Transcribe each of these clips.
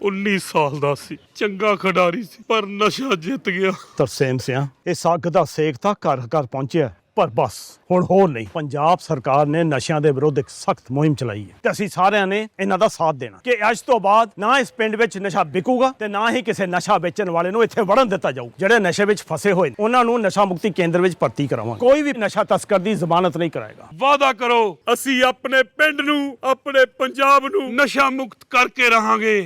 19 ਸਾਲ ਦਾ ਸੀ, ਚੰਗਾ ਖਿਡਾਰੀ ਸੀ, ਪਰ ਨਸ਼ਾ ਜਿੱਤ ਗਿਆ। ਤਰਸੇਮ ਸਿਆ ਇਹ ਸੱਗ ਦਾ ਸੇਕ ਤਾਂ ਘਰ ਘਰ ਪਹੁੰਚਿਆ, ਪਰ ਬਸ ਹੁਣ ਹੋਰ ਨਹੀਂ। ਪੰਜਾਬ ਸਰਕਾਰ ਨੇ ਨਸ਼ਿਆਂ ਦੇ ਵਿਰੁੱਧ ਇੱਕ ਸਖਤ ਮੁਹਿੰਮ ਚਲਾਈ ਹੈ ਤੇ ਅਸੀਂ ਸਾਰਿਆਂ ਨੇ ਇਹਨਾਂ ਦਾ ਸਾਥ ਦੇਣਾ ਕਿ ਅੱਜ ਤੋਂ ਬਾਅਦ ਨਾ ਇਸ ਪਿੰਡ ਵਿੱਚ ਨਸ਼ਾ ਵਿਕੂਗਾ ਤੇ ਨਾ ਹੀ ਕਿਸੇ ਨਸ਼ਾ ਵੇਚਣ ਵਾਲੇ ਨੂੰ ਇੱਥੇ ਵੜਨ ਦਿੱਤਾ ਜਾਊ। ਜਿਹੜੇ ਨਸ਼ੇ ਵਿੱਚ ਫਸੇ ਹੋਏ ਨੇ ਉਹਨਾਂ ਨੂੰ ਨਸ਼ਾ ਮੁਕਤੀ ਕੇਂਦਰ ਵਿੱਚ ਭਰਤੀ ਕਰਾਵਾਂਗੇ। ਕੋਈ ਵੀ ਨਸ਼ਾ ਤਸਕਰ ਦੀ ਜ਼ਮਾਨਤ ਨਹੀਂ ਕਰਾਏਗਾ। ਵਾਅਦਾ ਕਰੋ, ਅਸੀਂ ਆਪਣੇ ਪਿੰਡ ਨੂੰ, ਆਪਣੇ ਪੰਜਾਬ ਨੂੰ ਨਸ਼ਾ ਮੁਕਤ ਕਰਕੇ ਰਹਾਂਗੇ।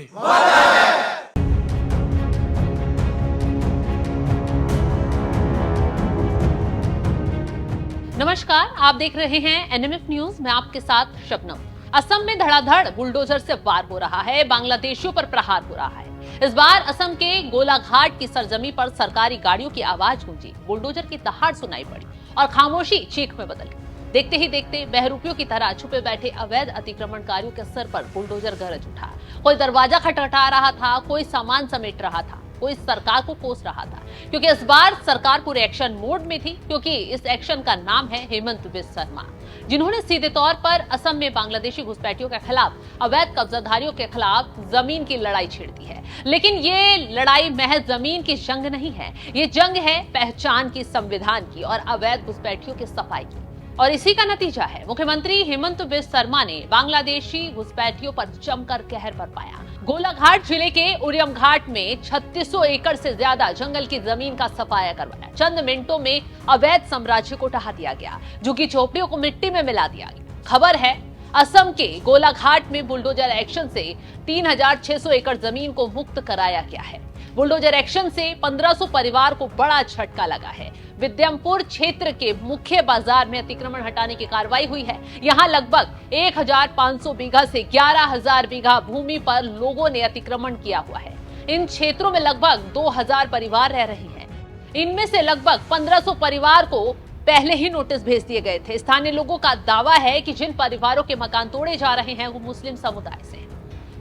नमस्कार, आप देख रहे हैं एनएमएफ न्यूज। मैं आपके साथ शबनम। असम में धड़ाधड़ बुलडोजर से वार हो रहा है, बांग्लादेशियों पर प्रहार हो रहा है। इस बार असम के गोलाघाट की सरजमी पर सरकारी गाड़ियों की आवाज गूंजी, बुलडोजर की दहाड़ सुनाई पड़ी और खामोशी चीख में बदल गई। देखते ही देखते बहरूपियों की तरह छुपे बैठे अवैध अतिक्रमणकारियों के सर पर बुलडोजर गरज उठा। कोई दरवाजा खटखटा रहा था, कोई सामान समेट रहा था, कोई सरकार को कोस रहा था, क्योंकि इस बार सरकार पूरे एक्शन मोड में थी। क्योंकि इस एक्शन का नाम है हेमंत बिस्वा शर्मा, जिन्होंने सीधे तौर पर असम में बांग्लादेशी घुसपैठियों के खिलाफ, अवैध कब्जाधारियों के खिलाफ जमीन की लड़ाई छेड़ दी है। लेकिन ये लड़ाई महज जमीन की जंग नहीं है, ये जंग है पहचान की, संविधान की और अवैध घुसपैठियों की सफाई की। और इसी का नतीजा है मुख्यमंत्री हेमंत बिस्वा शर्मा ने बांग्लादेशी घुसपैठियों पर जमकर कहर बरपाया। गोलाघाट जिले के उरियम घाट में 3600 एकड़ से ज्यादा जंगल की जमीन का सफाया करवाया। चंद मिनटों में अवैध साम्राज्य को ढहा दिया गया, झुग्गी झोपड़ियों को मिट्टी में मिला दिया गया। खबर है असम के गोलाघाट में बुलडोजर एक्शन से 3600 एकड़ जमीन को मुक्त कराया गया है। बुलडोजर एक्शन से 1500 परिवार को बड़ा झटका लगा है। विद्यमपुर क्षेत्र के मुख्य बाजार में अतिक्रमण हटाने की कार्रवाई हुई है। यहाँ लगभग 1500 बीघा से 11000 बीघा भूमि पर लोगों ने अतिक्रमण किया हुआ है। इन क्षेत्रों में लगभग 2000 परिवार रह रहे हैं। इनमें से लगभग 1500 परिवार को पहले ही नोटिस भेज दिए गए थे। स्थानीय लोगों का दावा है कि जिन परिवारों के मकान तोड़े जा रहे हैं वो मुस्लिम समुदाय से हैं।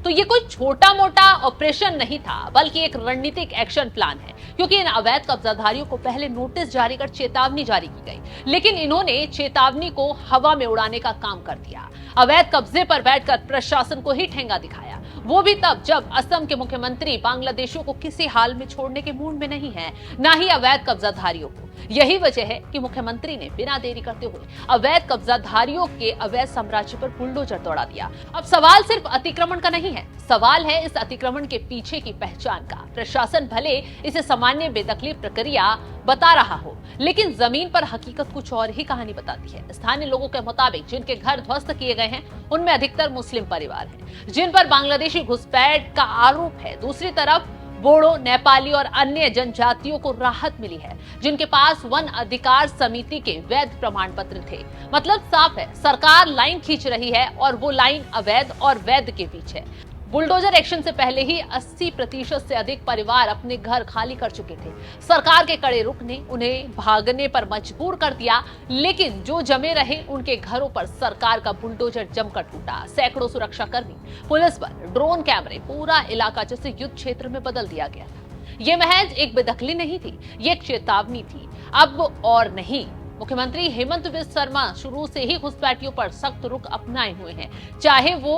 तो ये कोई छोटा मोटा ऑपरेशन नहीं था, बल्कि एक रणनीतिक एक्शन प्लान है। क्योंकि इन अवैध कब्जाधारियों को पहले नोटिस जारी कर चेतावनी जारी की गई, लेकिन इन्होंने चेतावनी को हवा में उड़ाने का काम कर दिया। अवैध कब्जे पर बैठकर प्रशासन को ही ठेंगा दिखाया, वो भी तब जब असम के मुख्यमंत्री बांग्लादेशियों को किसी हाल में छोड़ने के मूड में नहीं है, ना ही अवैध कब्जाधारियों को। यही वजह है कि मुख्यमंत्री ने बिना देरी करते हुए अवैध कब्जाधारियों के अवैध साम्राज्य पर बुलडोजर दौड़ा दिया। अब सवाल सिर्फ अतिक्रमण का नहीं है, सवाल है इस अतिक्रमण के पीछे की पहचान का। प्रशासन भले इसे सामान्य बेदखली प्रक्रिया बता रहा हो, लेकिन जमीन पर हकीकत कुछ और ही कहानी बताती है। स्थानीय लोगों के मुताबिक जिनके घर ध्वस्त किए गए हैं उनमें अधिकतर मुस्लिम परिवार हैं, जिन पर बांग्लादेशी घुसपैठ का आरोप है। दूसरी तरफ बोडो, नेपाली और अन्य जनजातियों को राहत मिली है, जिनके पास वन अधिकार समिति के वैध प्रमाण पत्र थे। मतलब साफ है, सरकार लाइन खींच रही है और वो लाइन अवैध और वैध के बीच है। बुलडोजर एक्शन से पहले ही 80% से अधिक परिवार अपने घर खाली कर चुके थे। सरकार के कड़े रुख ने उन्हें भागने पर मजबूर कर दिया, लेकिन जो जमे रहे उनके घरों पर सरकार का बुलडोजर जमकर टूटा। सैकड़ों सुरक्षाकर्मी, पुलिस बल, ड्रोन कैमरे, पूरा इलाका जैसे युद्ध क्षेत्र में बदल दिया गया था। ये महज एक बेदखली नहीं थी, ये एक चेतावनी थी। अब और नहीं। मुख्यमंत्री हेमंत बिस्वा शर्मा शुरू से ही घुसपैठियों पर सख्त रुख अपनाए हुए हैं, चाहे वो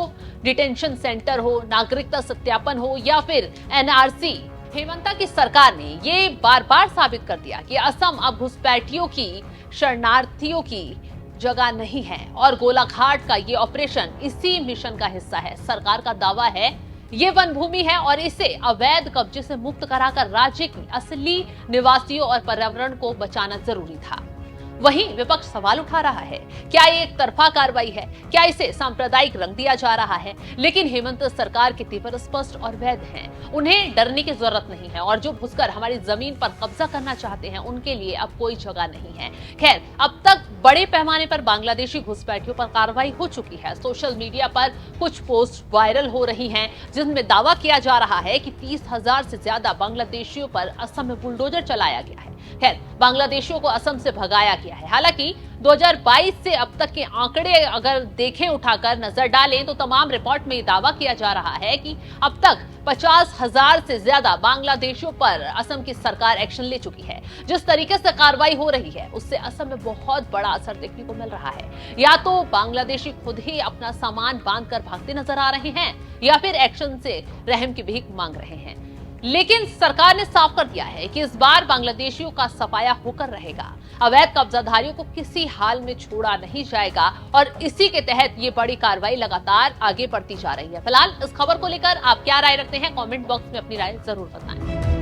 डिटेंशन सेंटर हो, नागरिकता सत्यापन हो या फिर एनआरसी। हेमंता की सरकार ने ये बार बार साबित कर दिया कि असम अब घुसपैठियों की, शरणार्थियों की जगह नहीं है और गोलाघाट का ये ऑपरेशन इसी मिशन का हिस्सा है। सरकार का दावा है ये वन भूमि है और इसे अवैध कब्जे से मुक्त कराकर राज्य की असली निवासियों और पर्यावरण को बचाना जरूरी था। वहीं विपक्ष सवाल उठा रहा है, क्या ये एक तरफा कार्रवाई है? क्या इसे सांप्रदायिक रंग दिया जा रहा है? लेकिन हेमंत सरकार के तीव्र, स्पष्ट और वैध हैं। उन्हें डरने की जरूरत नहीं है और जो घुसकर हमारी जमीन पर कब्जा करना चाहते हैं उनके लिए अब कोई जगह नहीं है। खैर, अब तक बड़े पैमाने पर बांग्लादेशी घुसपैठियों पर कार्रवाई हो चुकी है। सोशल मीडिया पर कुछ पोस्ट वायरल हो रही हैं, जिनमें दावा किया जा रहा है कि 30,000 से ज्यादा बांग्लादेशियों पर असम में बुलडोजर चलाया गया है। खैर, बांग्लादेशियों को असम से भगाया गया है। हालांकि 2022 से अब तक के आंकड़े अगर देखें, उठाकर नजर डालें, तो तमाम रिपोर्ट में दावा किया जा रहा है कि अब तक 50,000 से ज्यादा बांग्लादेशियों पर असम की सरकार एक्शन ले चुकी है। जिस तरीके से कार्रवाई हो रही है, उससे असम में बहुत बड़ा असर देखने को मिल रहा है। या तो बांग्लादेशी खुद ही अपना सामान बांधकर भागते नजर आ रहे हैं, या फिर एक्शन से रहम की भीख मांग रहे हैं। लेकिन सरकार ने साफ कर दिया है कि इस बार बांग्लादेशियों का सफाया होकर रहेगा। अवैध कब्जाधारियों को किसी हाल में छोड़ा नहीं जाएगा और इसी के तहत ये बड़ी कार्रवाई लगातार आगे बढ़ती जा रही है। फिलहाल इस खबर को लेकर आप क्या राय रखते हैं, कमेंट बॉक्स में अपनी राय जरूर बताएं।